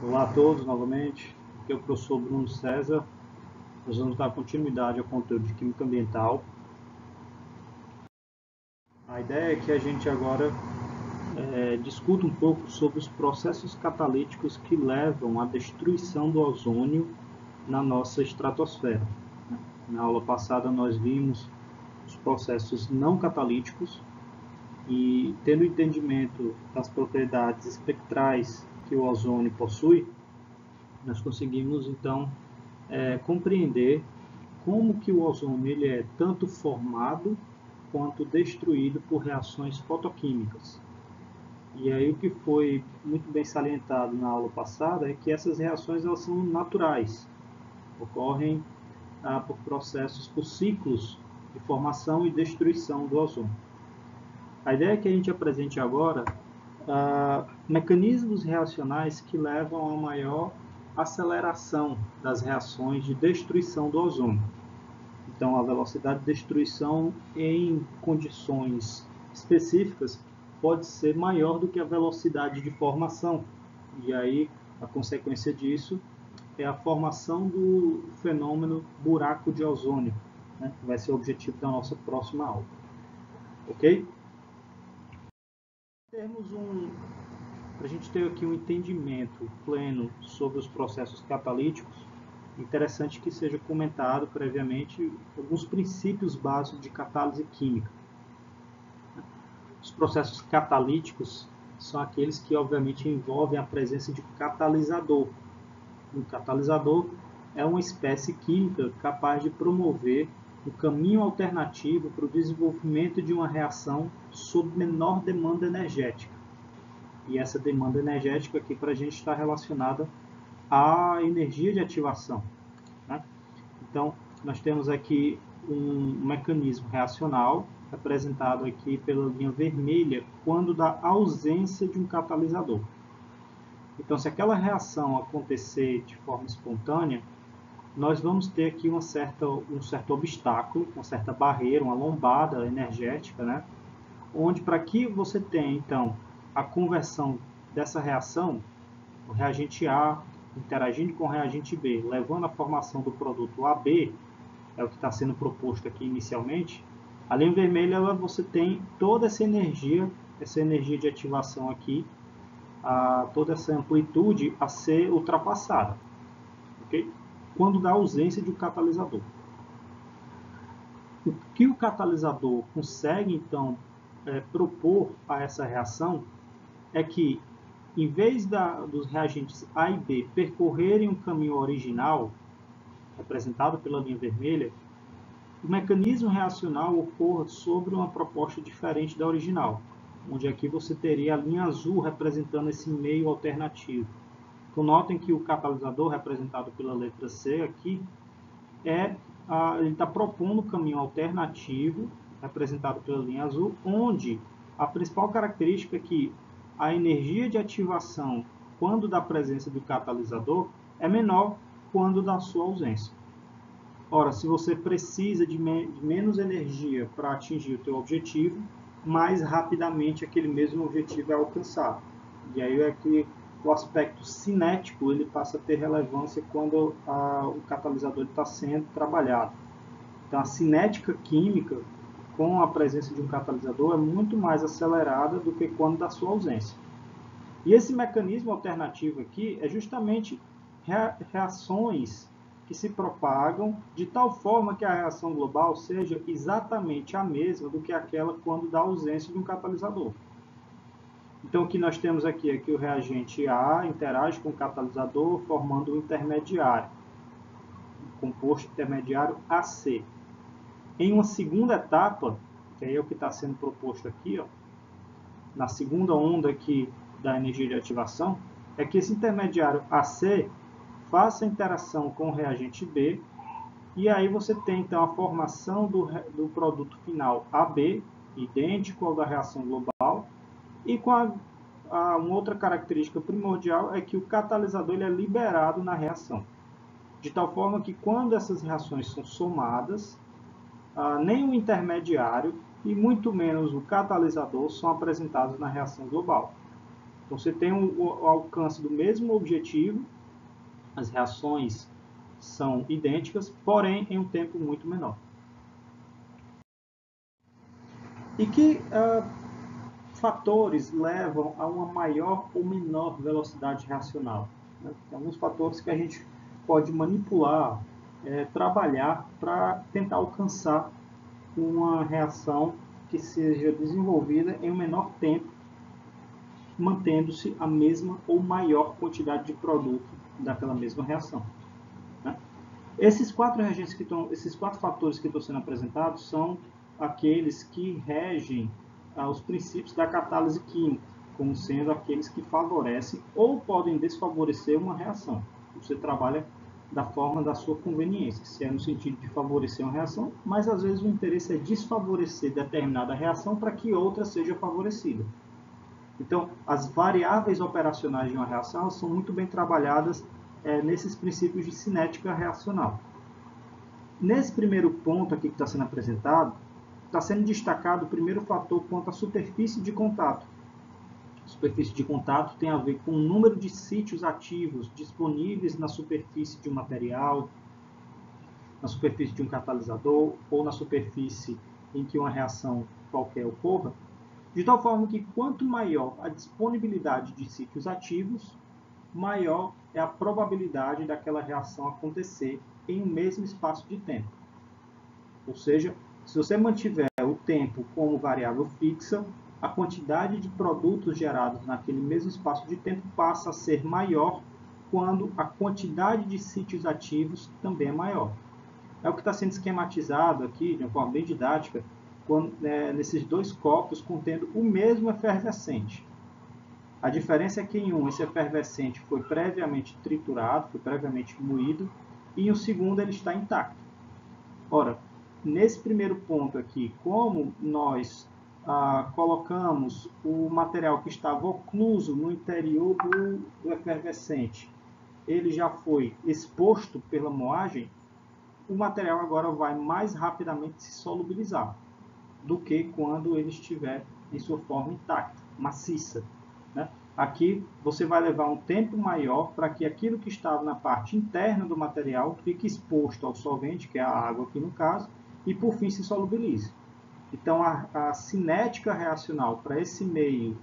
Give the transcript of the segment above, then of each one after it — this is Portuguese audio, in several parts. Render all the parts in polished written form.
Olá a todos novamente, aqui é o professor Bruno César. Nós vamos dar continuidade ao conteúdo de Química Ambiental. A ideia é que a gente agora discuta um pouco sobre os processos catalíticos que levam à destruição do ozônio na nossa estratosfera. Na aula passada nós vimos os processos não catalíticos e, tendo entendimento das propriedades espectrais que o ozônio possui, nós conseguimos então compreender como que o ozônio ele é tanto formado quanto destruído por reações fotoquímicas. E aí o que foi muito bem salientado na aula passada é que essas reações elas são naturais, ocorrem por processos, por ciclos de formação e destruição do ozônio. A ideia é que a gente apresente agora mecanismos reacionais que levam a maior aceleração das reações de destruição do ozônio. Então, a velocidade de destruição em condições específicas pode ser maior do que a velocidade de formação. E aí, a consequência disso é a formação do fenômeno buraco de ozônio, né? Que vai ser o objetivo da nossa próxima aula. Ok? Para a gente ter aqui um entendimento pleno sobre os processos catalíticos, interessante que seja comentado previamente alguns princípios básicos de catálise química. Os processos catalíticos são aqueles que, obviamente, envolvem a presença de um catalisador. Um catalisador é uma espécie química capaz de promover um caminho alternativo para o desenvolvimento de uma reação sob menor demanda energética. E essa demanda energética aqui para a gente está relacionada à energia de ativação, né? Então, nós temos aqui um mecanismo reacional, representado aqui pela linha vermelha, quando da ausência de um catalisador. Então, se aquela reação acontecer de forma espontânea, nós vamos ter aqui um certo obstáculo, uma certa barreira, uma lombada energética, né? Onde, para que você tenha, então, a conversão dessa reação, o reagente A interagindo com o reagente B, levando à formação do produto AB, é o que está sendo proposto aqui inicialmente, a linha vermelha você tem toda essa energia de ativação aqui, toda essa amplitude a ser ultrapassada, okay? Quando da ausência de um catalisador. O que o catalisador consegue, então, propor a essa reação é que, em vez dos reagentes A e B percorrerem um caminho original, representado pela linha vermelha, o mecanismo reacional ocorra sobre uma proposta diferente da original, onde aqui você teria a linha azul representando esse meio alternativo. Então, notem que o catalisador, representado pela letra C aqui, ele está propondo um caminho alternativo, representado pela linha azul, onde a principal característica é que a energia de ativação, quando da presença do catalisador, é menor quando da sua ausência. Ora, se você precisa de menos energia para atingir o teu objetivo, mais rapidamente aquele mesmo objetivo é alcançado. E aí é que o aspecto cinético ele passa a ter relevância quando o catalisador está sendo trabalhado. Então, a cinética química, com a presença de um catalisador, é muito mais acelerada do que quando da sua ausência. E esse mecanismo alternativo aqui é justamente reações que se propagam de tal forma que a reação global seja exatamente a mesma do que aquela quando da ausência de um catalisador. Então, o que nós temos aqui é que o reagente A interage com o catalisador, formando um intermediário, um composto intermediário AC. Em uma segunda etapa, que é o que está sendo proposto aqui, na segunda onda aqui da energia de ativação, é que esse intermediário AC faça a interação com o reagente B, e aí você tem então a formação do produto final AB, idêntico ao da reação global, e com uma outra característica primordial é que o catalisador ele é liberado na reação. De tal forma que quando essas reações são somadas, nem o intermediário e muito menos o catalisador são apresentados na reação global. Então, você tem o alcance do mesmo objetivo, as reações são idênticas, porém em um tempo muito menor. E que fatores levam a uma maior ou menor velocidade reacional? Tem alguns fatores que a gente pode manipular, trabalhar para tentar alcançar uma reação que seja desenvolvida em um menor tempo, mantendo-se a mesma ou maior quantidade de produto daquela mesma reação. Esses quatro fatores que estão sendo apresentados são aqueles que regem os princípios da catálise química, como sendo aqueles que favorecem ou podem desfavorecer uma reação. Você trabalha da forma da sua conveniência, se é no sentido de favorecer uma reação, mas às vezes o interesse é desfavorecer determinada reação para que outra seja favorecida. Então, as variáveis operacionais de uma reação são muito bem trabalhadas nesses princípios de cinética reacional. Nesse primeiro ponto aqui que está sendo apresentado, está sendo destacado o primeiro fator quanto à superfície de contato. A superfície de contato tem a ver com o número de sítios ativos disponíveis na superfície de um material, na superfície de um catalisador ou na superfície em que uma reação qualquer ocorra, de tal forma que quanto maior a disponibilidade de sítios ativos, maior é a probabilidade daquela reação acontecer em um mesmo espaço de tempo. Ou seja, se você mantiver o tempo como variável fixa, a quantidade de produtos gerados naquele mesmo espaço de tempo passa a ser maior quando a quantidade de sítios ativos também é maior. É o que está sendo esquematizado aqui, de uma forma bem didática, nesses dois copos contendo o mesmo efervescente. A diferença é que em um, esse efervescente foi previamente triturado, foi previamente moído, e em um segundo ele está intacto. Ora, nesse primeiro ponto aqui, como nós colocamos o material que estava ocluso no interior do efervescente, ele já foi exposto pela moagem, o material agora vai mais rapidamente se solubilizar do que quando ele estiver em sua forma intacta, maciça. Né? Aqui você vai levar um tempo maior para que aquilo que estava na parte interna do material fique exposto ao solvente, que é a água aqui no caso, e por fim se solubilize. Então a cinética reacional para esse meio,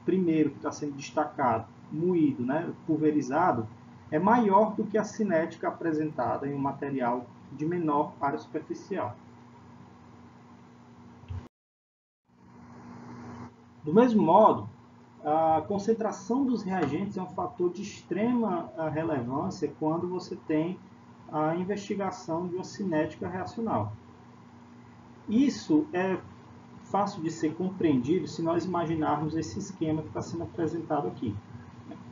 primeiro que está sendo destacado, moído, né, pulverizado, é maior do que a cinética apresentada em um material de menor área superficial. Do mesmo modo, a concentração dos reagentes é um fator de extrema relevância quando você tem a investigação de uma cinética reacional. Isso é fácil de ser compreendido se nós imaginarmos esse esquema que está sendo apresentado aqui.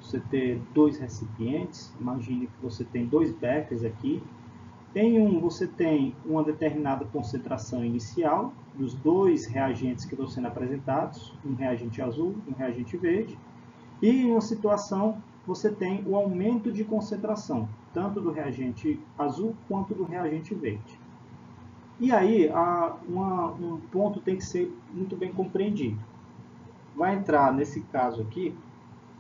Você tem dois recipientes, imagine que você tem dois becers aqui. Em um, você tem uma determinada concentração inicial dos dois reagentes que estão sendo apresentados, um reagente azul e um reagente verde. E em uma situação, você tem o aumento de concentração, tanto do reagente azul quanto do reagente verde. E aí, um ponto tem que ser muito bem compreendido. Vai entrar, nesse caso aqui,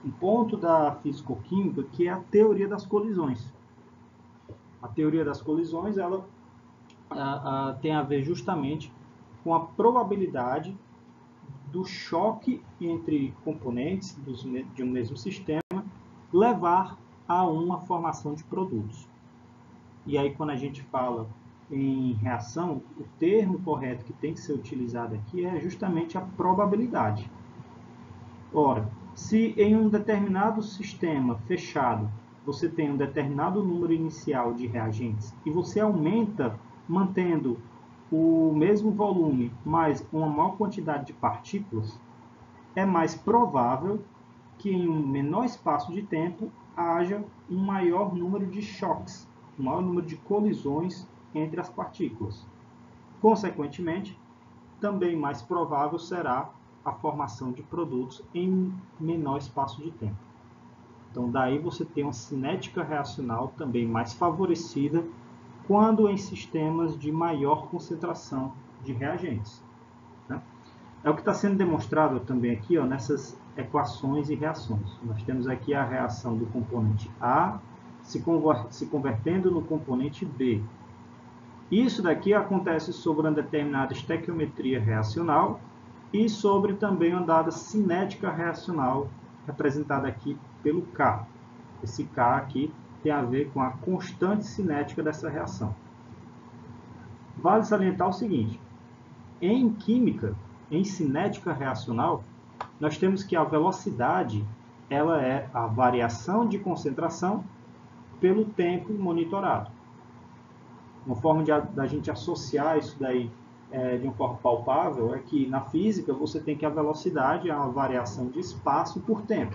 um ponto da físico-química, que é a teoria das colisões. A teoria das colisões ela tem a ver justamente com a probabilidade do choque entre componentes de um mesmo sistema levar a uma formação de produtos. E aí, quando a gente fala em reação, o termo correto que tem que ser utilizado aqui é justamente a probabilidade. Ora, se em um determinado sistema fechado você tem um determinado número inicial de reagentes e você aumenta mantendo o mesmo volume, mas uma maior quantidade de partículas, é mais provável que em um menor espaço de tempo haja um maior número de choques, um maior número de colisões entre as partículas. Consequentemente, também mais provável será a formação de produtos em menor espaço de tempo. Então, daí você tem uma cinética reacional também mais favorecida quando em sistemas de maior concentração de reagentes. Né? É o que está sendo demonstrado também aqui, nessas equações e reações. Nós temos aqui a reação do componente A se convertendo no componente B. Isso daqui acontece sobre uma determinada estequiometria reacional e sobre também uma dada cinética reacional, representada aqui pelo K. Esse K aqui tem a ver com a constante cinética dessa reação. Vale salientar o seguinte: em química, em cinética reacional, nós temos que a velocidade ela é a variação de concentração pelo tempo monitorado. Uma forma da gente associar isso daí de uma forma palpável é que na física você tem que a velocidade é uma variação de espaço por tempo.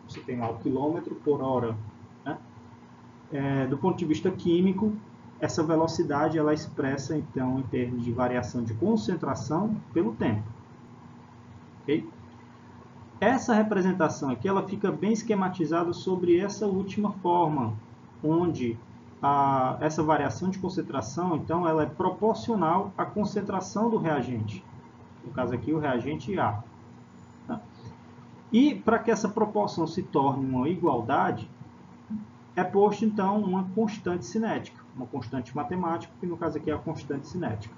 Você tem lá o quilômetro por hora. Né? Do ponto de vista químico, essa velocidade ela é expressa então em termos de variação de concentração pelo tempo. Okay? Essa representação aqui ela fica bem esquematizada sobre essa última forma, onde essa variação de concentração, então, ela é proporcional à concentração do reagente. No caso aqui, o reagente A. Tá? E para que essa proporção se torne uma igualdade, é posto, então, uma constante cinética, uma constante matemática, que no caso aqui é a constante cinética.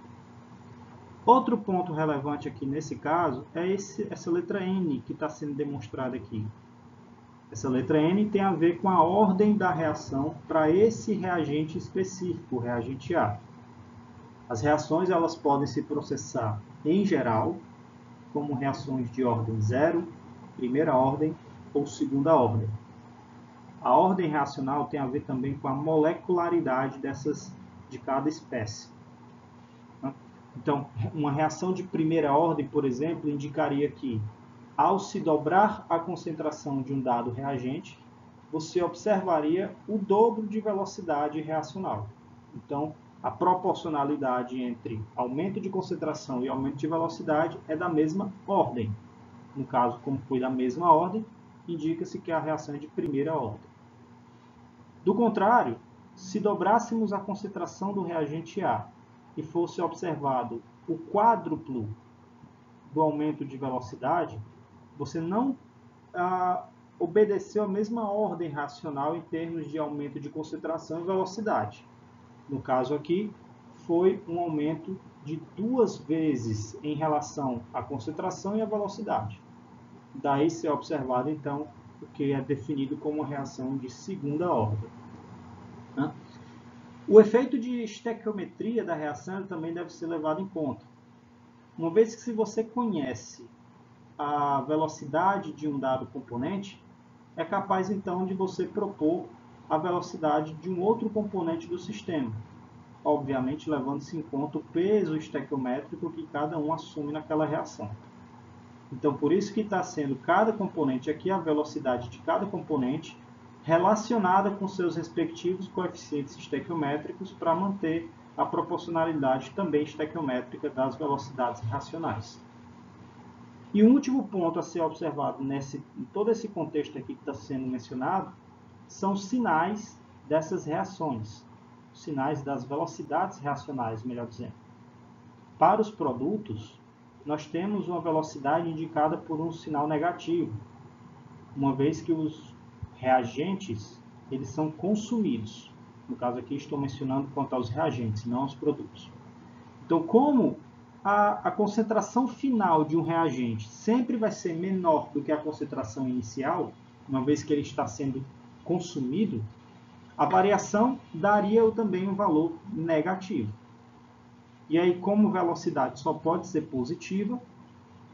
Outro ponto relevante aqui nesse caso é essa letra N que está sendo demonstrada aqui. Essa letra N tem a ver com a ordem da reação para esse reagente específico, o reagente A. As reações elas podem se processar em geral como reações de ordem 0, primeira ordem ou segunda ordem. A ordem reacional tem a ver também com a molecularidade de cada espécie. Então, uma reação de primeira ordem, por exemplo, indicaria que ao se dobrar a concentração de um dado reagente, você observaria o dobro de velocidade reacional. Então, a proporcionalidade entre aumento de concentração e aumento de velocidade é da mesma ordem. No caso, como foi da mesma ordem, indica-se que a reação é de primeira ordem. Do contrário, se dobrássemos a concentração do reagente A e fosse observado o quádruplo do aumento de velocidade, você não obedeceu a mesma ordem racional em termos de aumento de concentração e velocidade. No caso aqui, foi um aumento de 2 vezes em relação à concentração e à velocidade. Daí ser observado, então, o que é definido como uma reação de segunda ordem. O efeito de estequiometria da reação também deve ser levado em conta. Uma vez que se você conhece a velocidade de um dado componente, é capaz então de você propor a velocidade de um outro componente do sistema, obviamente levando-se em conta o peso estequiométrico que cada um assume naquela reação. Então, por isso que está sendo cada componente aqui, a velocidade de cada componente, relacionada com seus respectivos coeficientes estequiométricos para manter a proporcionalidade também estequiométrica das velocidades racionais. E um último ponto a ser observado em todo esse contexto aqui que está sendo mencionado são os sinais dessas reações, os sinais das velocidades reacionais, melhor dizendo. Para os produtos, nós temos uma velocidade indicada por um sinal negativo, uma vez que os reagentes eles são consumidos. No caso aqui estou mencionando quanto aos reagentes, não aos produtos. Então, como a concentração final de um reagente sempre vai ser menor do que a concentração inicial, uma vez que ele está sendo consumido, a variação daria também um valor negativo. E aí, como velocidade só pode ser positiva,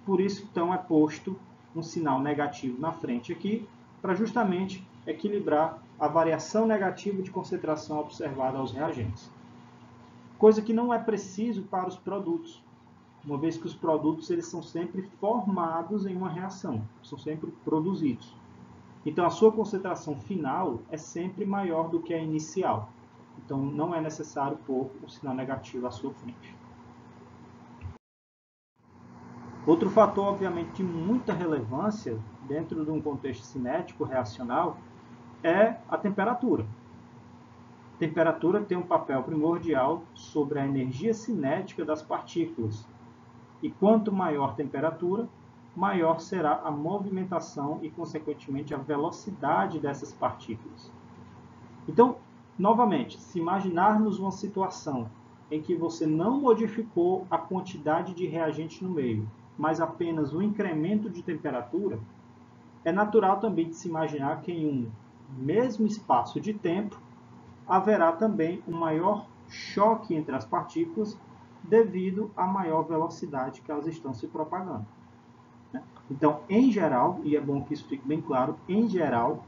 por isso então é posto um sinal negativo na frente aqui, para justamente equilibrar a variação negativa de concentração observada aos reagentes. Coisa que não é preciso para os produtos, uma vez que os produtos eles são sempre formados em uma reação, são sempre produzidos. Então, a sua concentração final é sempre maior do que a inicial. Então, não é necessário pôr o sinal negativo à sua frente. Outro fator, obviamente, de muita relevância dentro de um contexto cinético reacional é a temperatura. A temperatura tem um papel primordial sobre a energia cinética das partículas. E quanto maior a temperatura, maior será a movimentação e, consequentemente, a velocidade dessas partículas. Então, novamente, se imaginarmos uma situação em que você não modificou a quantidade de reagente no meio, mas apenas um incremento de temperatura, é natural também de se imaginar que em um mesmo espaço de tempo haverá também um maior choque entre as partículas devido à maior velocidade que elas estão se propagando. Então, em geral, e é bom que isso fique bem claro, em geral,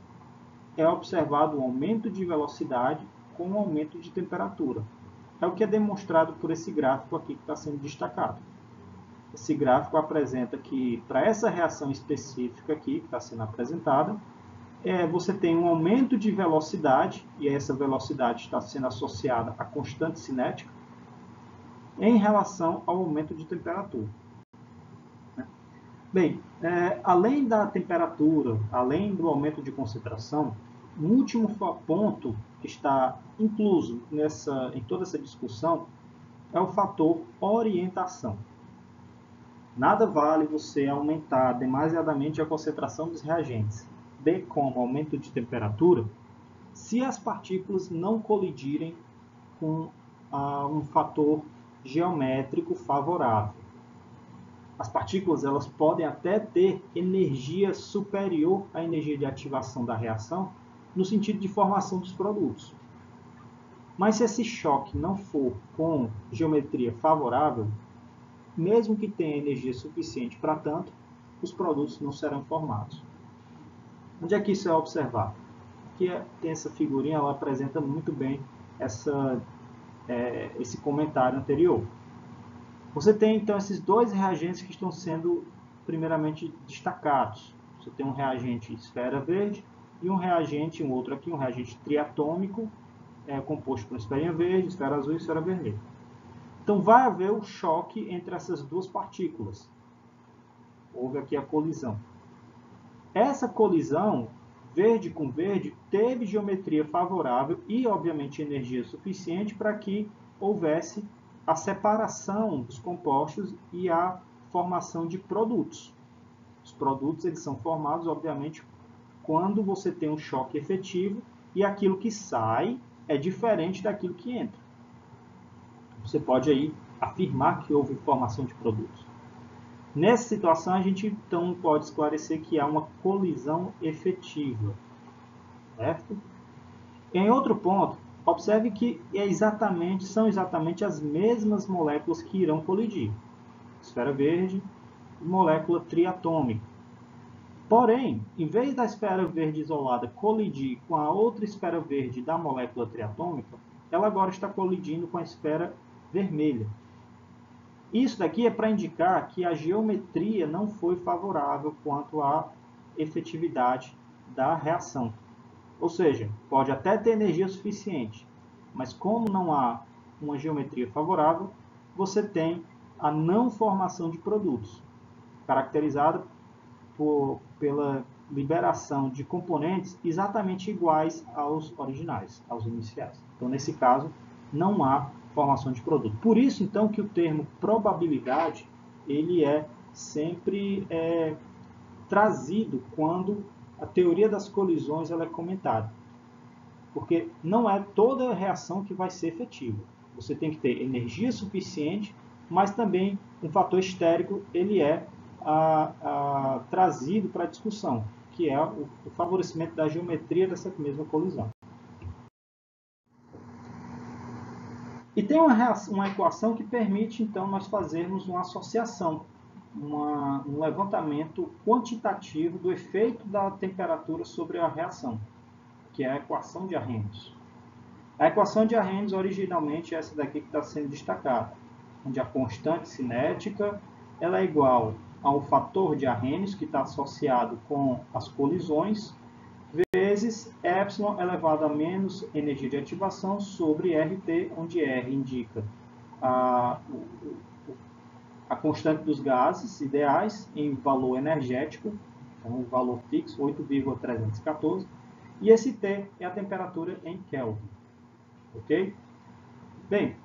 é observado um aumento de velocidade com um aumento de temperatura. É o que é demonstrado por esse gráfico aqui que está sendo destacado. Esse gráfico apresenta que, para essa reação específica aqui, que está sendo apresentada, você tem um aumento de velocidade, e essa velocidade está sendo associada à constante cinética, em relação ao aumento de temperatura. Bem, além da temperatura, além do aumento de concentração, um último ponto que está incluso em toda essa discussão é o fator orientação. Nada vale você aumentar demasiadamente a concentração dos reagentes, bem como aumento de temperatura, se as partículas não colidirem com um fator geométrico favorável. As partículas elas podem até ter energia superior à energia de ativação da reação, no sentido de formação dos produtos. Mas se esse choque não for com geometria favorável, mesmo que tenha energia suficiente para tanto, os produtos não serão formados. Onde é que isso é observado? Aqui tem essa figurinha, ela apresenta muito bem esse comentário anterior. Você tem, então, esses dois reagentes que estão sendo, primeiramente, destacados. Você tem um reagente esfera verde e um outro aqui, um reagente triatômico, composto por esfera verde, esfera azul e esfera vermelha. Então, vai haver o choque entre essas duas partículas. Houve aqui a colisão. Essa colisão, verde com verde, teve geometria favorável e, obviamente, energia suficiente para que houvesse a separação dos compostos e a formação de produtos. Os produtos eles são formados, obviamente, quando você tem um choque efetivo e aquilo que sai é diferente daquilo que entra. Você pode aí afirmar que houve formação de produtos. Nessa situação, a gente então pode esclarecer que há uma colisão efetiva. Certo? Em outro ponto, observe que são exatamente as mesmas moléculas que irão colidir. Esfera verde e molécula triatômica. Porém, em vez da esfera verde isolada colidir com a outra esfera verde da molécula triatômica, ela agora está colidindo com a esfera vermelha. Isso daqui é para indicar que a geometria não foi favorável quanto à efetividade da reação. Ou seja, pode até ter energia suficiente, mas como não há uma geometria favorável, você tem a não formação de produtos, caracterizada pela liberação de componentes exatamente iguais aos originais, aos iniciais. Então, nesse caso, não há formação de produto. Por isso, então, que o termo probabilidade ele é sempre trazido quando a teoria das colisões ela é comentada. Porque não é toda reação que vai ser efetiva. Você tem que ter energia suficiente, mas também um fator estérico ele é trazido para a discussão, que é o favorecimento da geometria dessa mesma colisão. E tem uma equação que permite, então, nós fazermos uma associação, um levantamento quantitativo do efeito da temperatura sobre a reação, que é a equação de Arrhenius. A equação de Arrhenius, originalmente, é essa daqui que está sendo destacada, onde a constante cinética ela é igual ao fator de Arrhenius, que está associado com as colisões, vezes epsilon elevado a menos energia de ativação sobre RT, onde R indica a constante dos gases ideais em valor energético, então o valor fixo, 8,314, e esse T é a temperatura em Kelvin. Ok? Bem,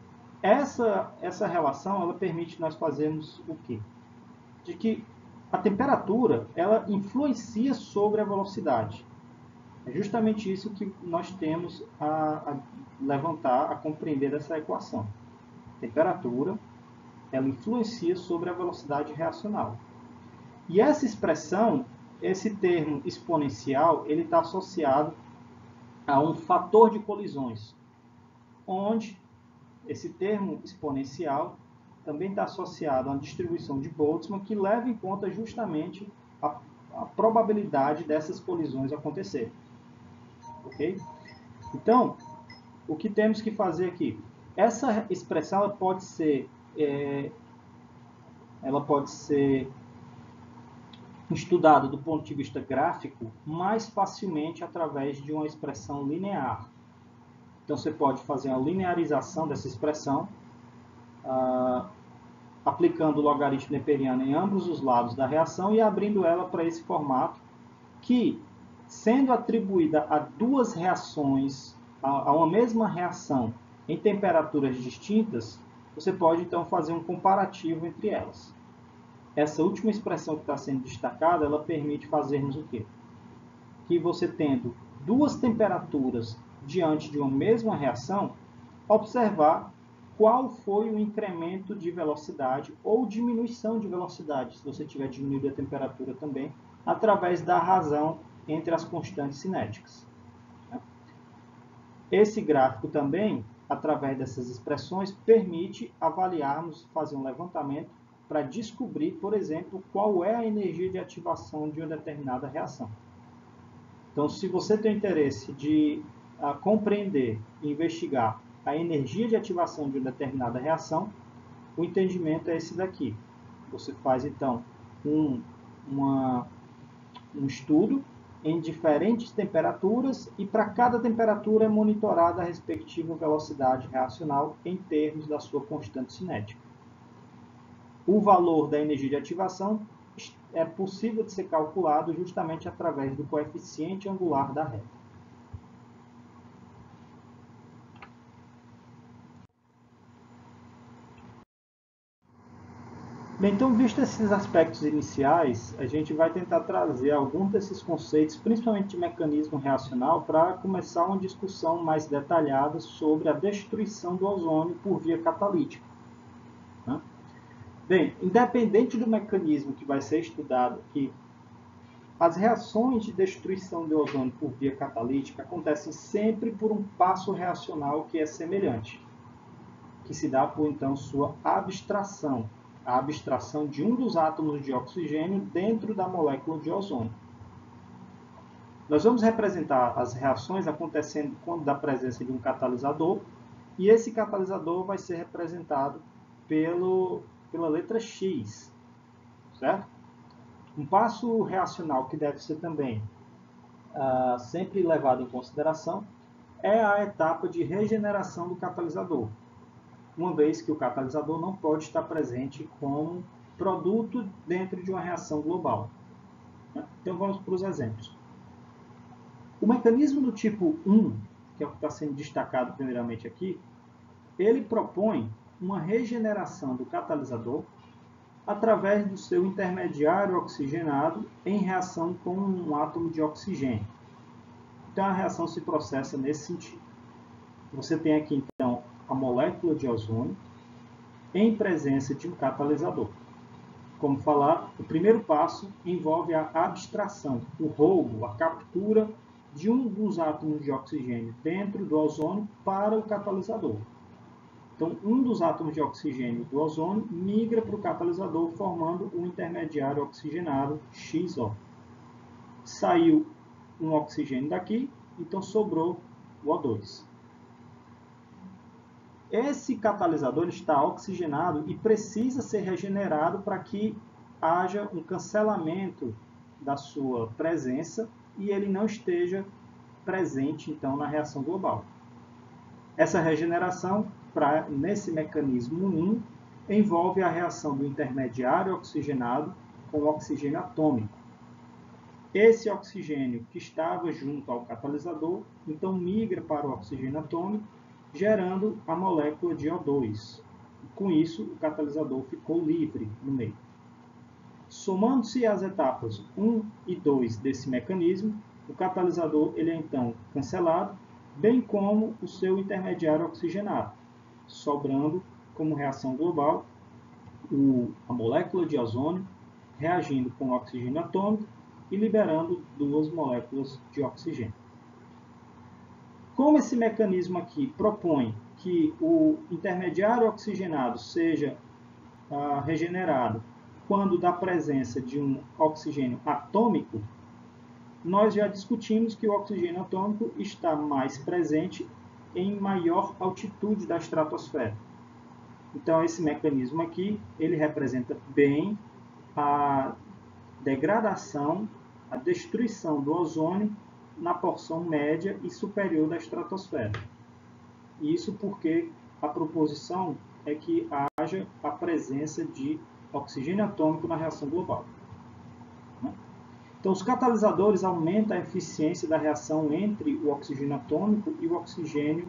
essa relação ela permite nós fazermos o quê? De que a temperatura ela influencia sobre a velocidade. É justamente isso que nós temos a levantar, a compreender dessa equação. A temperatura ela influencia sobre a velocidade reacional. E essa expressão, esse termo exponencial, ele está associado a um fator de colisões, onde esse termo exponencial também está associado a uma distribuição de Boltzmann que leva em conta justamente a probabilidade dessas colisões acontecerem. Ok? Então, o que temos que fazer aqui? Essa expressão ela pode ser estudada do ponto de vista gráfico mais facilmente através de uma expressão linear. Então, você pode fazer a linearização dessa expressão, aplicando o logaritmo neperiano em ambos os lados da reação e abrindo ela para esse formato, que, sendo atribuída a duas reações, a uma mesma reação em temperaturas distintas, você pode, então, fazer um comparativo entre elas. Essa última expressão que está sendo destacada, ela permite fazermos o quê? Que você tendo duas temperaturas diante de uma mesma reação, observar qual foi o incremento de velocidade ou diminuição de velocidade, se você tiver diminuído a temperatura também, através da razão entre as constantes cinéticas. Esse gráfico também, através dessas expressões, permite avaliarmos, fazer um levantamento para descobrir, por exemplo, qual é a energia de ativação de uma determinada reação. Então, se você tem interesse de compreender e investigar a energia de ativação de uma determinada reação, o entendimento é esse daqui. Você faz, então, um estudo em diferentes temperaturas e para cada temperatura é monitorada a respectiva velocidade reacional em termos da sua constante cinética. O valor da energia de ativação é possível de ser calculado justamente através do coeficiente angular da reta. Bem, então, visto esses aspectos iniciais, a gente vai tentar trazer alguns desses conceitos, principalmente de mecanismo reacional, para começar uma discussão mais detalhada sobre a destruição do ozônio por via catalítica. Bem, independente do mecanismo que vai ser estudado aqui, as reações de destruição do ozônio por via catalítica acontecem sempre por um passo reacional que é semelhante, que se dá por, então, sua abstração, a abstração de um dos átomos de oxigênio dentro da molécula de ozônio. Nós vamos representar as reações acontecendo quando da presença de um catalisador, e esse catalisador vai ser representado pela letra X, certo? Um passo reacional que deve ser também sempre levado em consideração é a etapa de regeneração do catalisador, uma vez que o catalisador não pode estar presente como produto dentro de uma reação global. Então vamos para os exemplos. O mecanismo do tipo 1, que é o que está sendo destacado primeiramente aqui, ele propõe uma regeneração do catalisador através do seu intermediário oxigenado em reação com um átomo de oxigênio. Então, a reação se processa nesse sentido. Você tem aqui, então, a molécula de ozônio em presença de um catalisador. Como falar, o primeiro passo envolve a abstração, o roubo, a captura de um dos átomos de oxigênio dentro do ozônio para o catalisador. Então, um dos átomos de oxigênio do ozônio migra para o catalisador, formando um intermediário oxigenado XO. Saiu um oxigênio daqui, então sobrou o O2. Esse catalisador está oxigenado e precisa ser regenerado para que haja um cancelamento da sua presença e ele não esteja presente, então, na reação global. Essa regeneração, nesse mecanismo 1, envolve a reação do intermediário oxigenado com o oxigênio atômico. Esse oxigênio que estava junto ao catalisador, então migra para o oxigênio atômico, gerando a molécula de O2. Com isso, o catalisador ficou livre no meio. Somando-se as etapas 1 e 2 desse mecanismo, o catalisador ele é então cancelado, bem como o seu intermediário oxigenado, sobrando como reação global a molécula de ozônio reagindo com o oxigênio atômico e liberando duas moléculas de oxigênio. Como esse mecanismo aqui propõe que o intermediário oxigenado seja regenerado quando da presença de um oxigênio atômico, nós já discutimos que o oxigênio atômico está mais presente em maior altitude da estratosfera. Então, esse mecanismo aqui, ele representa bem a degradação, a destruição do ozônio na porção média e superior da estratosfera. Isso porque a proposição é que haja a presença de oxigênio atômico na reação global. Então, os catalisadores aumentam a eficiência da reação entre o oxigênio atômico e o oxigênio,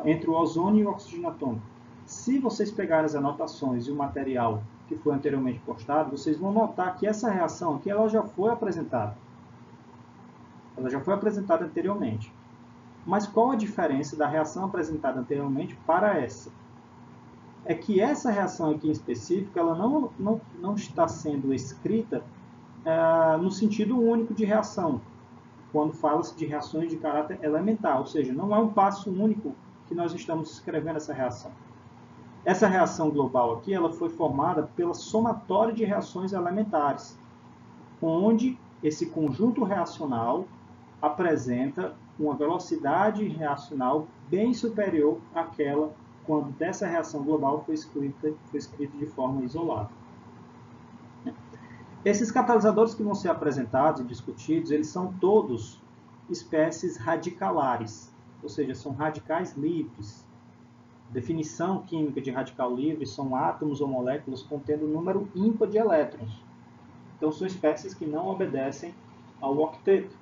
entre o ozônio e o oxigênio atômico. Se vocês pegarem as anotações e o material que foi anteriormente postado, vocês vão notar que essa reação aqui ela já foi apresentada. Ela já foi apresentada anteriormente. Mas qual a diferença da reação apresentada anteriormente para essa? É que essa reação aqui em específico ela não está sendo escrita no sentido único de reação, quando fala-se de reações de caráter elementar, ou seja, não é um passo único que nós estamos escrevendo essa reação. Essa reação global aqui ela foi formada pela somatória de reações elementares, onde esse conjunto reacional apresenta uma velocidade reacional bem superior àquela quando dessa reação global foi escrita de forma isolada. Esses catalisadores que vão ser apresentados e discutidos, eles são todos espécies radicalares, ou seja, são radicais livres. Definição química de radical livre são átomos ou moléculas contendo um número ímpar de elétrons. Então, são espécies que não obedecem ao octeto.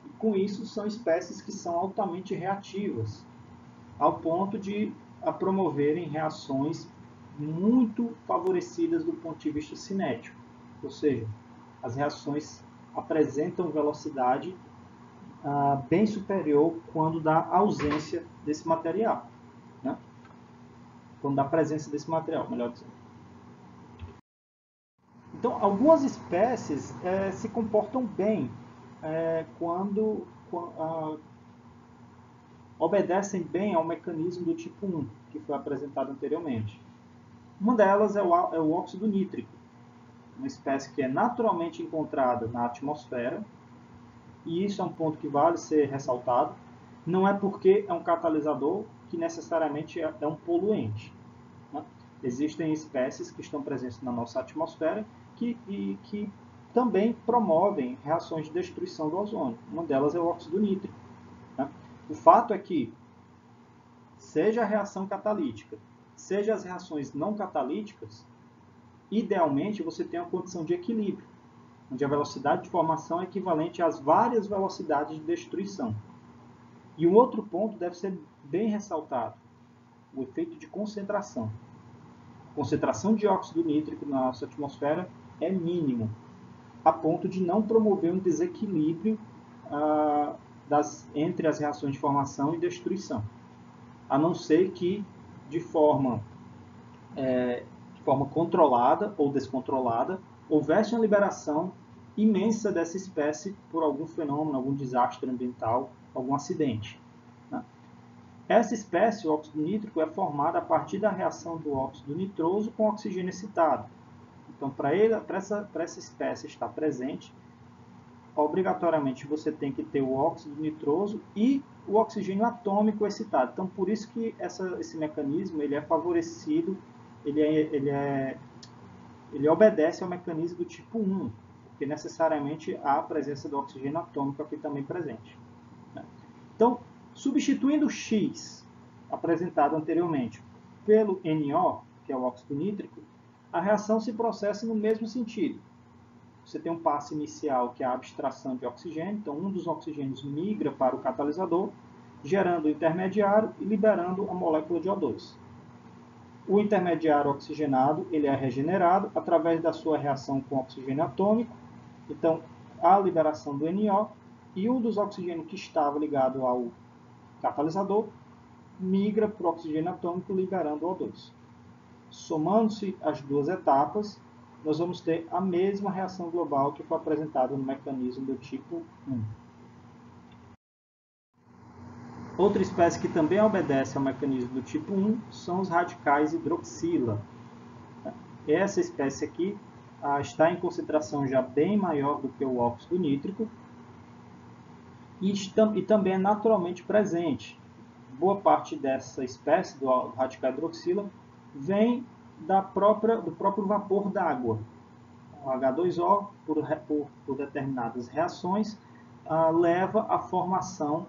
E, com isso, são espécies que são altamente reativas, ao ponto de promoverem reações muito favorecidas do ponto de vista cinético. Ou seja, as reações apresentam velocidade bem superior quando da ausência desse material. Né? Quando da presença desse material, melhor dizendo. Então, algumas espécies se comportam bem quando obedecem bem ao mecanismo do tipo 1, que foi apresentado anteriormente. Uma delas é o óxido nítrico, uma espécie que é naturalmente encontrada na atmosfera, e isso é um ponto que vale ser ressaltado. Não é porque é um catalisador que necessariamente é um poluente. Né? Existem espécies que estão presentes na nossa atmosfera que também promovem reações de destruição do ozônio. Uma delas é o óxido nítrico. Né? O fato é que, seja a reação catalítica, seja as reações não catalíticas, idealmente você tem uma condição de equilíbrio, onde a velocidade de formação é equivalente às várias velocidades de destruição. E um outro ponto deve ser bem ressaltado, o efeito de concentração. A concentração de óxido nítrico na nossa atmosfera é mínimo, a ponto de não promover um desequilíbrio entre as reações de formação e destruição, a não ser que de forma controlada ou descontrolada houvesse uma liberação imensa dessa espécie por algum fenômeno, algum desastre ambiental, algum acidente. Né? Essa espécie, o óxido nítrico, é formada a partir da reação do óxido nitroso com oxigênio excitado. Então, para essa espécie estar presente, obrigatoriamente você tem que ter o óxido nitroso e o oxigênio atômico excitado. Então, por isso que esse mecanismo ele é favorecido, ele obedece ao mecanismo do tipo 1, porque necessariamente há a presença do oxigênio atômico aqui também presente. Né? Então, substituindo o X apresentado anteriormente pelo NO, que é o óxido nítrico, a reação se processa no mesmo sentido. Você tem um passo inicial, que é a abstração de oxigênio, então um dos oxigênios migra para o catalisador, gerando o intermediário e liberando a molécula de O2. O intermediário oxigenado ele é regenerado através da sua reação com oxigênio atômico. Então, a liberação do NO e um dos oxigênios que estava ligado ao catalisador migra para o oxigênio atômico, liberando o O2. Somando-se as duas etapas, nós vamos ter a mesma reação global que foi apresentada no mecanismo do tipo 1. Outra espécie que também obedece ao mecanismo do tipo 1 são os radicais hidroxila. Essa espécie aqui está em concentração já bem maior do que o óxido nítrico e também é naturalmente presente. Boa parte dessa espécie, do radical hidroxila, vem do próprio vapor d'água. O H2O, por determinadas reações, leva à formação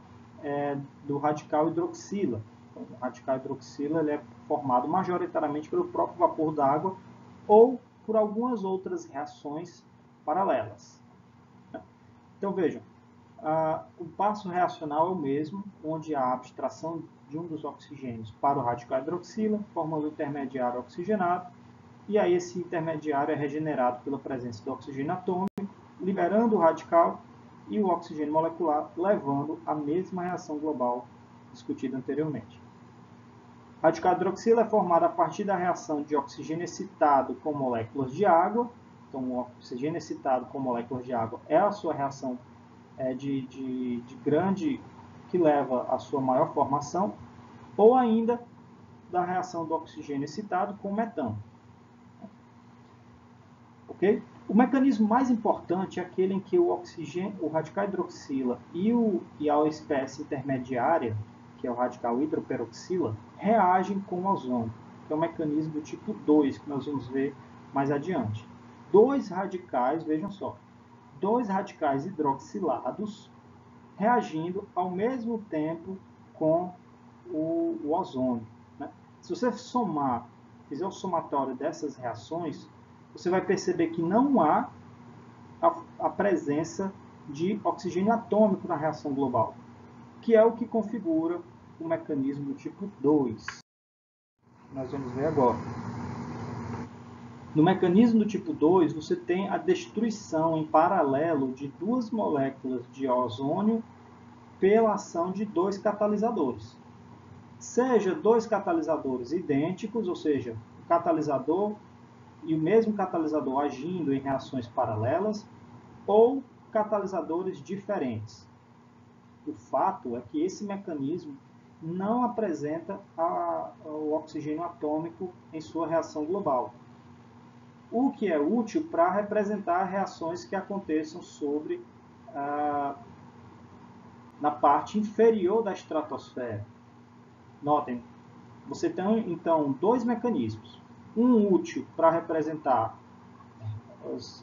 do radical hidroxila. Então, o radical hidroxila ele é formado majoritariamente pelo próprio vapor d'água ou por algumas outras reações paralelas. Então, vejam, o passo reacional é o mesmo, onde há a abstração de um dos oxigênios para o radical hidroxila, formando o intermediário oxigenado, e aí esse intermediário é regenerado pela presença do oxigênio atômico, liberando o radical e o oxigênio molecular, levando à mesma reação global discutida anteriormente. O radical hidroxila é formado a partir da reação de oxigênio excitado com moléculas de água. Então, o oxigênio excitado com moléculas de água é a sua reação de grande, que leva à sua maior formação, ou ainda da reação do oxigênio excitado com metano. Okay? O mecanismo mais importante é aquele em que o radical hidroxila e a espécie intermediária, que é o radical hidroperoxila, reagem com o ozônio, que é o mecanismo do tipo 2, que nós vamos ver mais adiante. Dois radicais, vejam só, dois radicais hidroxilados reagindo ao mesmo tempo com o ozônio. Né? Se você fizer o somatório dessas reações, você vai perceber que não há a presença de oxigênio atômico na reação global, que é o que configura o mecanismo do tipo 2. Nós vamos ver agora. No mecanismo do tipo 2, você tem a destruição em paralelo de duas moléculas de ozônio pela ação de dois catalisadores. Seja dois catalisadores idênticos, ou seja, o catalisador e o mesmo catalisador agindo em reações paralelas, ou catalisadores diferentes. O fato é que esse mecanismo não apresenta o oxigênio atômico em sua reação global, o que é útil para representar reações que aconteçam na parte inferior da estratosfera. Notem, você tem então dois mecanismos. Um útil para representar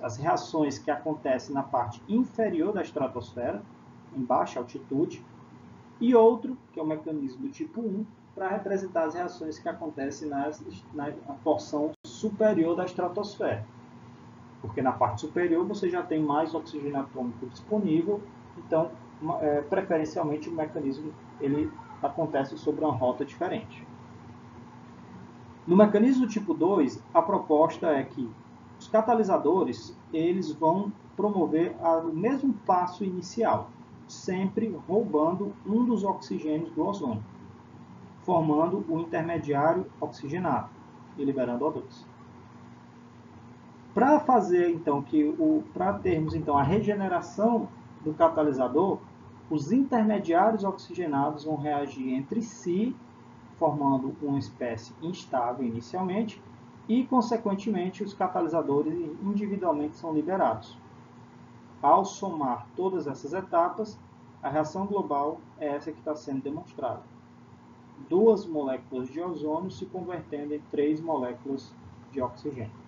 as reações que acontecem na parte inferior da estratosfera, em baixa altitude, e outro, que é o mecanismo do tipo 1, para representar as reações que acontecem na porção superior da estratosfera. Porque na parte superior você já tem mais oxigênio atômico disponível, então, preferencialmente, o mecanismo ele acontece sobre uma rota diferente. No mecanismo do tipo 2, a proposta é que os catalisadores eles vão promover o mesmo passo inicial, sempre roubando um dos oxigênios do ozônio, formando o intermediário oxigenado e liberando O2. Para fazer então para termos então a regeneração do catalisador, os intermediários oxigenados vão reagir entre si, formando uma espécie instável inicialmente, e, consequentemente, os catalisadores individualmente são liberados. Ao somar todas essas etapas, a reação global é essa que está sendo demonstrada. 2 moléculas de ozônio se convertendo em 3 moléculas de oxigênio.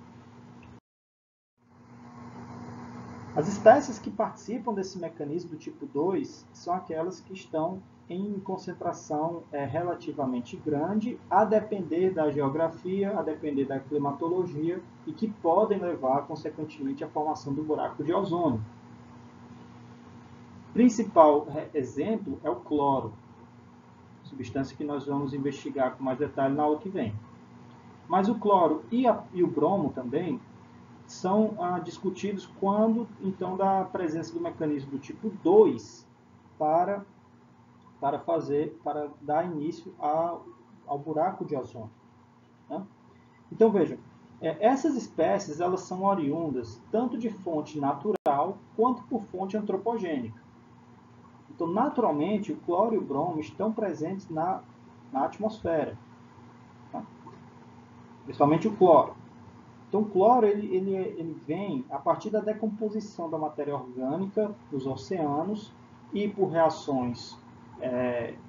As espécies que participam desse mecanismo do tipo 2 são aquelas que estão em concentração relativamente grande, a depender da geografia, a depender da climatologia, e que podem levar, consequentemente, à formação do buraco de ozônio. O principal exemplo é o cloro, substância que nós vamos investigar com mais detalhe na aula que vem. Mas o cloro e o bromo também são discutidos quando, então, da presença do mecanismo do tipo 2 para dar início ao buraco de ozônio. Né? Então, vejam, essas espécies elas são oriundas tanto de fonte natural quanto por fonte antropogênica. Então, naturalmente, o cloro e o bromo estão presentes na atmosfera, tá? Principalmente o cloro. Então, o cloro ele vem a partir da decomposição da matéria orgânica nos oceanos e por reações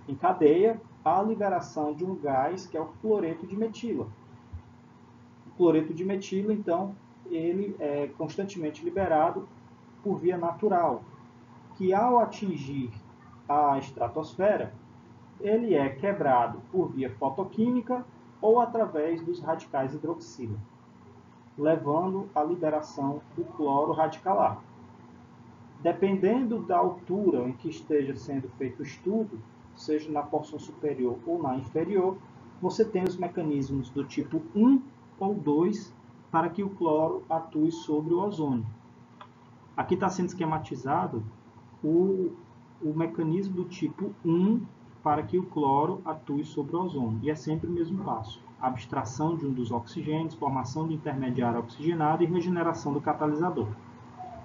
em cadeia, a liberação de um gás que é o cloreto de metila. O cloreto de metila, então, ele é constantemente liberado por via natural, que ao atingir a estratosfera, ele é quebrado por via fotoquímica ou através dos radicais hidroxila, levando à liberação do cloro radicalar. Dependendo da altura em que esteja sendo feito o estudo, seja na porção superior ou na inferior, você tem os mecanismos do tipo 1 ou 2 para que o cloro atue sobre o ozônio. Aqui está sendo esquematizado o mecanismo do tipo 1 para que o cloro atue sobre o ozônio. E é sempre o mesmo passo. Abstração de um dos oxigênios, formação do intermediário oxigenado e regeneração do catalisador.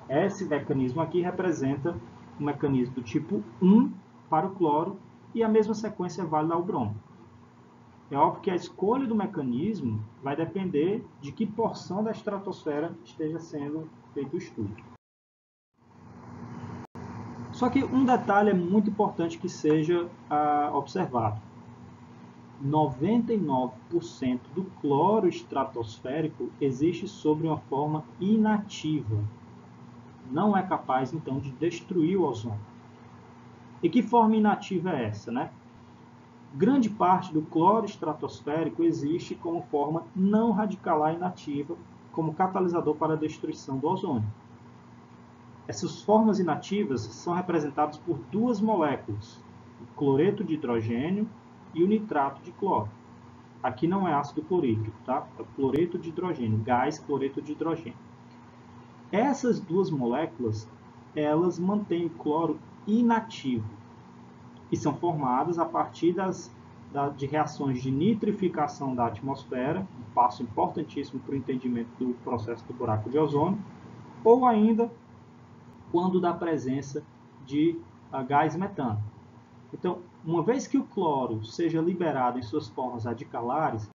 Esse mecanismo aqui representa o mecanismo do tipo 1 para o cloro e a mesma sequência é válida ao bromo. É óbvio que a escolha do mecanismo vai depender de que porção da estratosfera esteja sendo feito o estudo. Só que um detalhe é muito importante que seja observado. 99% do cloro estratosférico existe sob uma forma inativa. Não é capaz, então, de destruir o ozônio. E que forma inativa é essa, né? Grande parte do cloro estratosférico existe como forma não radicalar inativa, como catalisador para a destruição do ozônio. Essas formas inativas são representadas por duas moléculas, o cloreto de hidrogênio e o nitrato de cloro. Aqui não é ácido clorídrico, tá? É o cloreto de hidrogênio, gás cloreto de hidrogênio. Essas duas moléculas, elas mantêm o cloro inativo e são formadas a partir de reações de nitrificação da atmosfera, um passo importantíssimo para o entendimento do processo do buraco de ozônio, ou ainda quando da presença de gás metano. Então, uma vez que o cloro seja liberado em suas formas radicalares,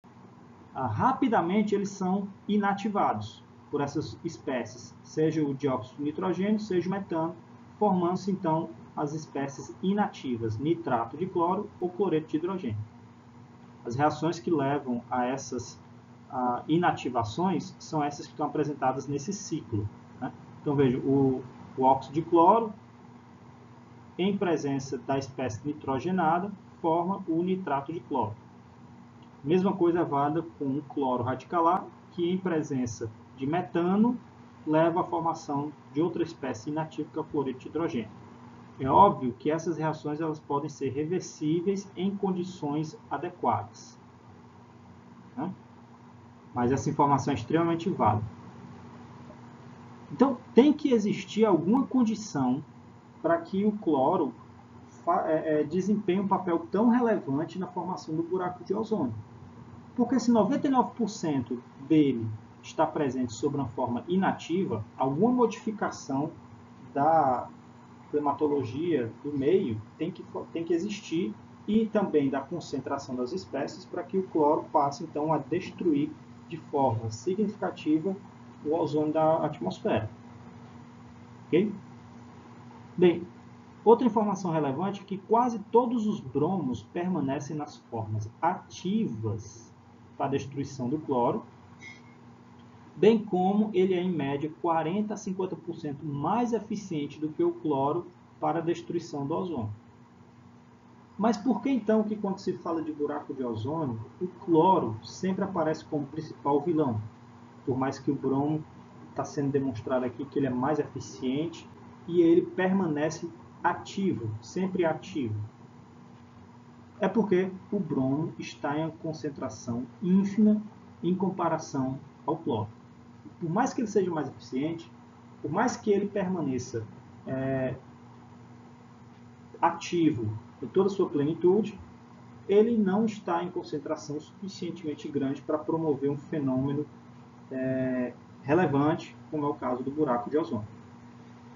rapidamente eles são inativados por essas espécies, seja o dióxido de nitrogênio, seja o metano, formando-se então as espécies inativas, nitrato de cloro ou cloreto de hidrogênio. As reações que levam a essas inativações são essas que estão apresentadas nesse ciclo, né? Então veja, o óxido de cloro, em presença da espécie nitrogenada, forma o nitrato de cloro. Mesma coisa é válida com o cloro radicalar, que em presença de metano leva à formação de outra espécie inativa, que é o cloreto de hidrogênio. É óbvio que essas reações elas podem ser reversíveis em condições adequadas, né? Mas essa informação é extremamente válida. Então, tem que existir alguma condição para que o cloro desempenhe um papel tão relevante na formação do buraco de ozônio. Porque se 99% dele está presente sob uma forma inativa, alguma modificação da climatologia do meio tem que existir e também da concentração das espécies para que o cloro passe então a destruir de forma significativa o ozônio da atmosfera. Ok? Bem, outra informação relevante é que quase todos os bromos permanecem nas formas ativas para a destruição do cloro, bem como ele é, em média, 40% a 50% mais eficiente do que o cloro para a destruição do ozônio. Mas por que, então, que quando se fala de buraco de ozônio, o cloro sempre aparece como principal vilão? Por mais que o bromo está sendo demonstrado aqui que ele é mais eficiente e ele permanece ativo, sempre ativo. É porque o bromo está em uma concentração ínfima em comparação ao cloro. Por mais que ele seja mais eficiente, por mais que ele permaneça ativo em toda a sua plenitude, ele não está em concentração suficientemente grande para promover um fenômeno relevante, como é o caso do buraco de ozônio.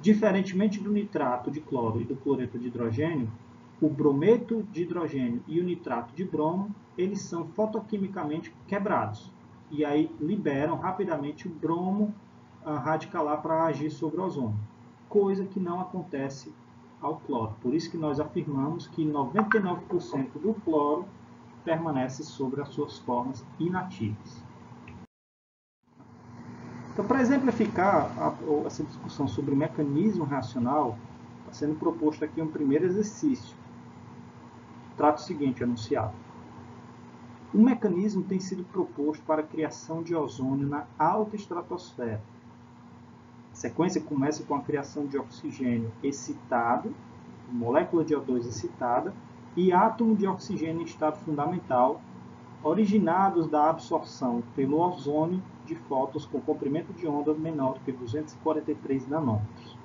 Diferentemente do nitrato de cloro e do cloreto de hidrogênio, o brometo de hidrogênio e o nitrato de bromo, eles são fotoquimicamente quebrados. E aí liberam rapidamente o bromo radicalar para agir sobre o ozônio. Coisa que não acontece ao cloro. Por isso que nós afirmamos que 99% do cloro permanece sobre as suas formas inativas. Então, para exemplificar essa discussão sobre o mecanismo reacional, está sendo proposto aqui um primeiro exercício. Trata o seguinte, enunciado. Um mecanismo tem sido proposto para a criação de ozônio na alta estratosfera. A sequência começa com a criação de oxigênio excitado, molécula de O2 excitada, e átomo de oxigênio em estado fundamental, originados da absorção pelo ozônio de fótons com comprimento de onda menor do que 243 nanômetros.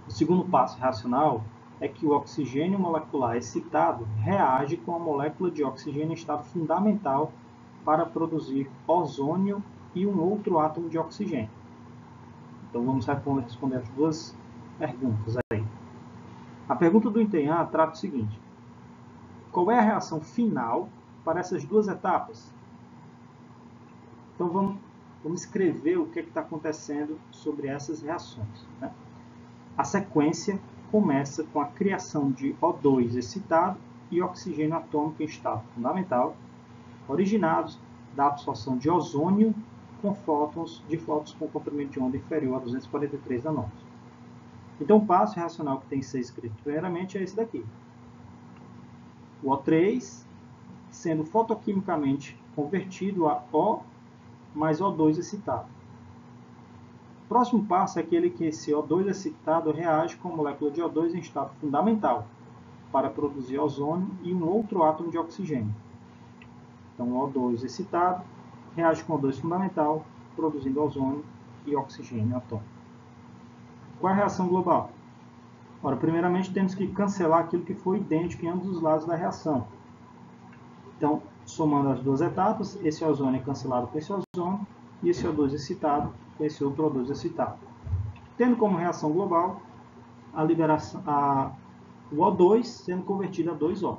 O segundo passo reacional é que o oxigênio molecular excitado reage com a molécula de oxigênio em estado fundamental para produzir ozônio e um outro átomo de oxigênio. Então vamos responder as duas perguntas aí. A pergunta do item A trata o seguinte: qual é a reação final para essas duas etapas? Então vamos escrever o que está acontecendo sobre essas reações, né? A sequência começa com a criação de O2 excitado e oxigênio atômico em estado fundamental, originados da absorção de ozônio com fótons com comprimento de onda inferior a 243 nanômetros. Então, o passo reacional que tem que ser escrito primeiramente é esse daqui. O O3 sendo fotoquimicamente convertido a O mais O2 excitado. O próximo passo é aquele que esse O2 excitado reage com a molécula de O2 em estado fundamental para produzir ozônio e um outro átomo de oxigênio. Então, o O2 excitado reage com o O2 fundamental, produzindo ozônio e oxigênio atômico. Qual é a reação global? Ora, primeiramente temos que cancelar aquilo que foi idêntico em ambos os lados da reação. Então, somando as duas etapas, esse ozônio é cancelado com esse ozônio e esse O2 excitado com esse outro O2 excitado. Tendo como reação global o O2 sendo convertido a 2O.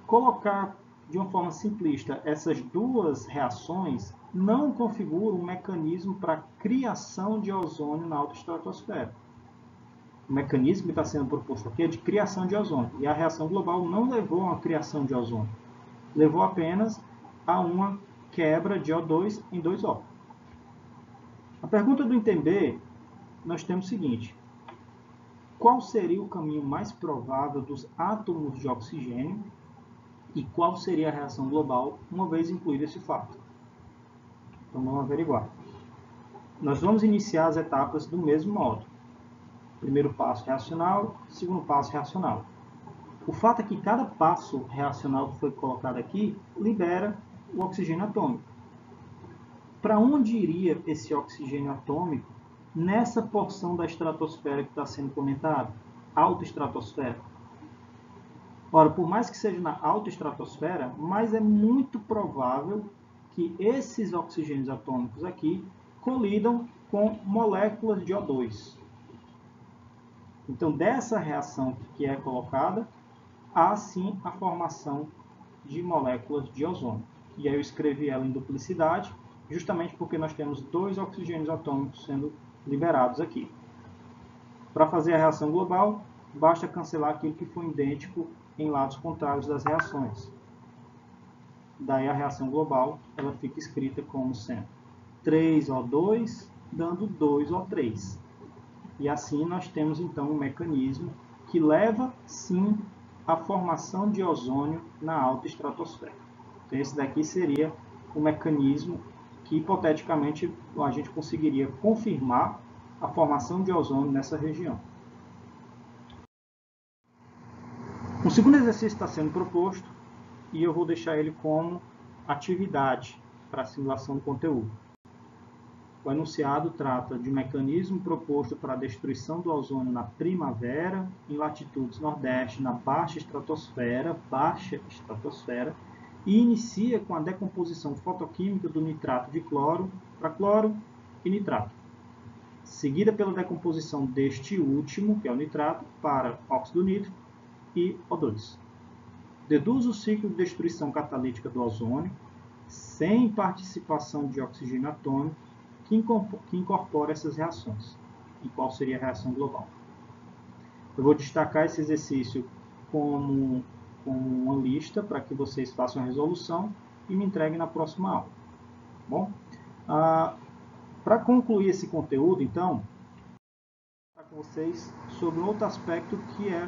Colocar de uma forma simplista essas duas reações não configura um mecanismo para a criação de ozônio na alta estratosfera. O mecanismo que está sendo proposto aqui é de criação de ozônio. E a reação global não levou a uma criação de ozônio. Levou apenas a uma quebra de O2 em 2O. A pergunta do item B, nós temos o seguinte: qual seria o caminho mais provável dos átomos de oxigênio e qual seria a reação global, uma vez incluído esse fato? Então, vamos averiguar. Nós vamos iniciar as etapas do mesmo modo. Primeiro passo reacional, segundo passo reacional. O fato é que cada passo reacional que foi colocado aqui libera o oxigênio atômico. Para onde iria esse oxigênio atômico nessa porção da estratosfera que está sendo comentada? Alta estratosfera. Ora, por mais que seja na alta estratosfera, mas é muito provável que esses oxigênios atômicos aqui colidam com moléculas de O2. Então, dessa reação que é colocada, há sim a formação de moléculas de ozônio. E aí eu escrevi ela em duplicidade, justamente porque nós temos dois oxigênios atômicos sendo liberados aqui. Para fazer a reação global, basta cancelar aquilo que foi idêntico em lados contrários das reações. Daí a reação global ela fica escrita como sendo 3O2 dando 2O3. E assim nós temos então um mecanismo que leva sim à formação de ozônio na alta estratosfera. Então esse daqui seria o mecanismo que hipoteticamente a gente conseguiria confirmar a formação de ozônio nessa região. Um segundo exercício está sendo proposto e eu vou deixar ele como atividade para a simulação do conteúdo. O enunciado trata de um mecanismo proposto para a destruição do ozônio na primavera, em latitudes nordeste, na baixa estratosfera, e inicia com a decomposição fotoquímica do nitrato de cloro para cloro e nitrato, seguida pela decomposição deste último, que é o nitrato, para óxido nítrico e O2. Deduz o ciclo de destruição catalítica do ozônio, sem participação de oxigênio atômico, que incorpora essas reações. E qual seria a reação global? Eu vou destacar esse exercício como uma lista para que vocês façam a resolução e me entreguem na próxima aula. Bom, para concluir esse conteúdo, então, vou falar com vocês sobre outro aspecto que é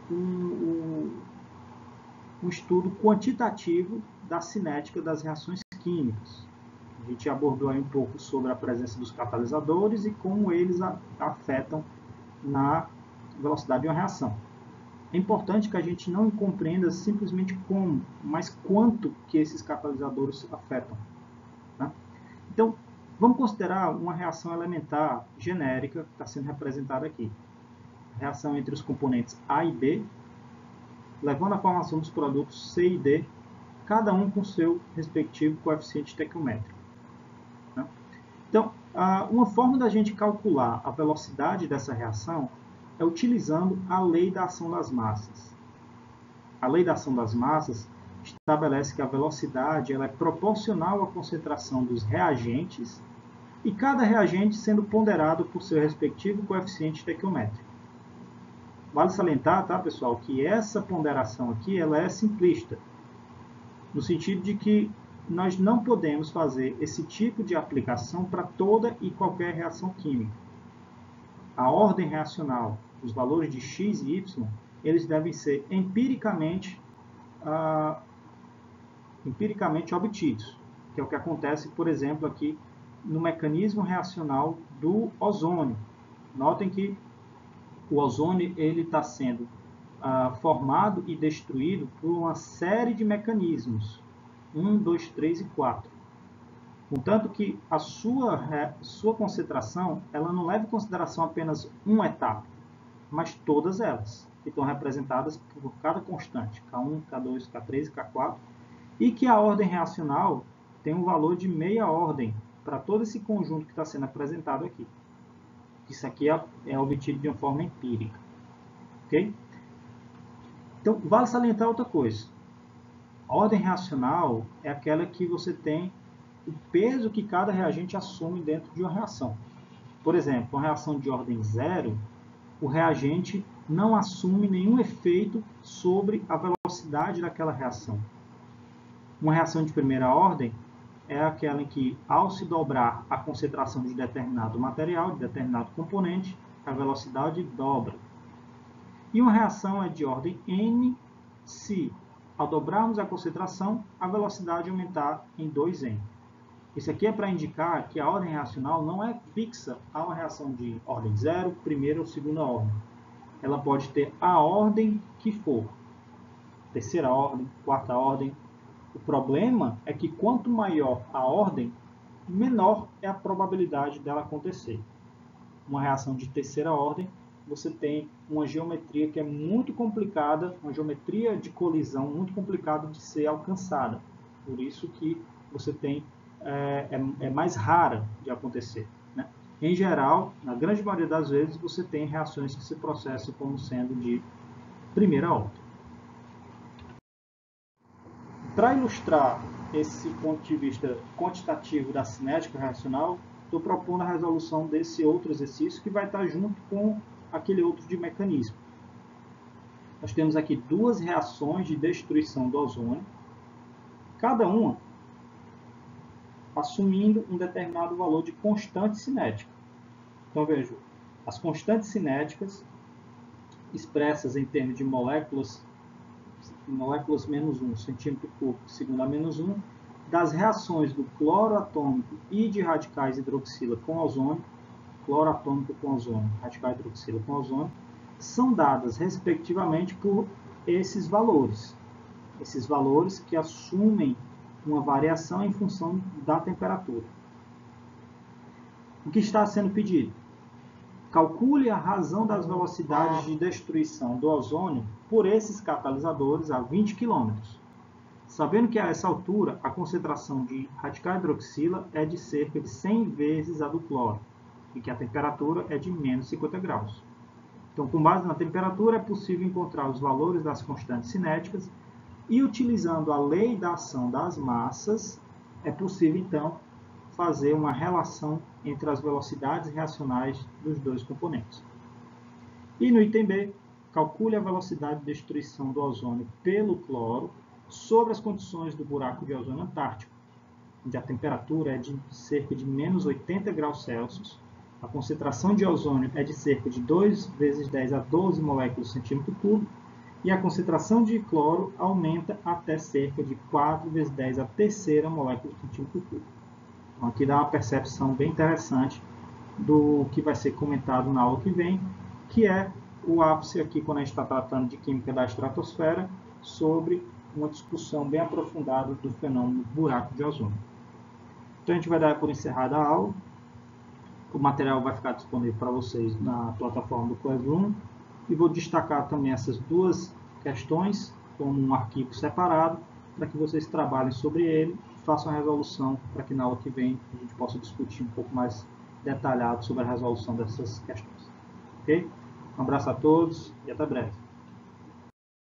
um estudo quantitativo da cinética das reações químicas. A gente abordou aí um pouco sobre a presença dos catalisadores e como eles afetam na velocidade de uma reação. É importante que a gente não compreenda simplesmente como, mas quanto que esses catalisadores afetam. Tá? Então, vamos considerar uma reação elementar genérica que está sendo representada aqui. Reação entre os componentes A e B, levando à formação dos produtos C e D, cada um com seu respectivo coeficiente estequiométrico. Então, uma forma da gente calcular a velocidade dessa reação é utilizando a lei da ação das massas. A lei da ação das massas estabelece que a velocidade ela é proporcional à concentração dos reagentes e cada reagente sendo ponderado por seu respectivo coeficiente estequiométrico. Vale salientar, tá, pessoal, que essa ponderação aqui ela é simplista, no sentido de que nós não podemos fazer esse tipo de aplicação para toda e qualquer reação química. A ordem reacional, os valores de x e y, eles devem ser empiricamente obtidos, que é o que acontece, por exemplo, aqui no mecanismo reacional do ozônio. Notem que o ozônio está sendo formado e destruído por uma série de mecanismos, 1, 2, 3 e 4. Contanto que a sua concentração ela não leva em consideração apenas uma etapa, mas todas elas, que estão representadas por cada constante, K1, K2, K3 e K4, e que a ordem reacional tem um valor de meia ordem para todo esse conjunto que está sendo apresentado aqui. Isso aqui é obtido de uma forma empírica. Ok? Então, vale salientar outra coisa. A ordem reacional é aquela que você tem o peso que cada reagente assume dentro de uma reação. Por exemplo, uma reação de ordem 0, o reagente não assume nenhum efeito sobre a velocidade daquela reação. Uma reação de primeira ordem é aquela em que, ao se dobrar a concentração de determinado material, de determinado componente, a velocidade dobra. E uma reação é de ordem n se, ao dobrarmos a concentração, a velocidade aumentar em 2n. Isso aqui é para indicar que a ordem reacional não é fixa a uma reação de ordem 0, primeira ou segunda ordem. Ela pode ter a ordem que for, terceira ordem, quarta ordem. O problema é que quanto maior a ordem, menor é a probabilidade dela acontecer. Uma reação de terceira ordem, você tem uma geometria que é muito complicada, uma geometria de colisão muito complicada de ser alcançada. Por isso que você tem é mais rara de acontecer. Né? Em geral, na grande maioria das vezes, você tem reações que se processam como sendo de primeira ordem. Para ilustrar esse ponto de vista quantitativo da cinética reacional, estou propondo a resolução desse outro exercício que vai estar junto com aquele outro de mecanismo. Nós temos aqui duas reações de destruição do ozônio, cada uma assumindo um determinado valor de constante cinética. Então, veja, as constantes cinéticas expressas em termos de moléculas menos 1 centímetro cúbico segundo a menos 1, das reações do cloro atômico e de radicais hidroxila com ozônio, cloro atômico com ozônio, radical hidroxila com ozônio, são dadas respectivamente por esses valores. esses valores que assumem uma variação em função da temperatura. O que está sendo pedido? Calcule a razão das velocidades de destruição do ozônio por esses catalisadores a 20 km, sabendo que a essa altura a concentração de radical hidroxila é de cerca de 100 vezes a do cloro e que a temperatura é de menos 50 graus. Então, com base na temperatura, é possível encontrar os valores das constantes cinéticas e, utilizando a lei da ação das massas, é possível, então, fazer uma relação entre as velocidades reacionais dos dois componentes. E no item B, calcule a velocidade de destruição do ozônio pelo cloro sobre as condições do buraco de ozônio antártico, onde a temperatura é de cerca de menos 80 graus Celsius, a concentração de ozônio é de cerca de 2 vezes 10 a 12 moléculas por centímetro cúbico, e a concentração de cloro aumenta até cerca de 4 vezes 10 a terceira molécula por centímetro cúbico. Então, aqui dá uma percepção bem interessante do que vai ser comentado na aula que vem, que é o ápice aqui, quando a gente está tratando de química da estratosfera, sobre uma discussão bem aprofundada do fenômeno buraco de ozônio. Então, a gente vai dar por encerrada a aula. O material vai ficar disponível para vocês na plataforma do Classroom. E vou destacar também essas duas questões como um arquivo separado, para que vocês trabalhem sobre ele e façam a resolução, para que na aula que vem a gente possa discutir um pouco mais detalhado sobre a resolução dessas questões. Ok? Um abraço a todos e até breve.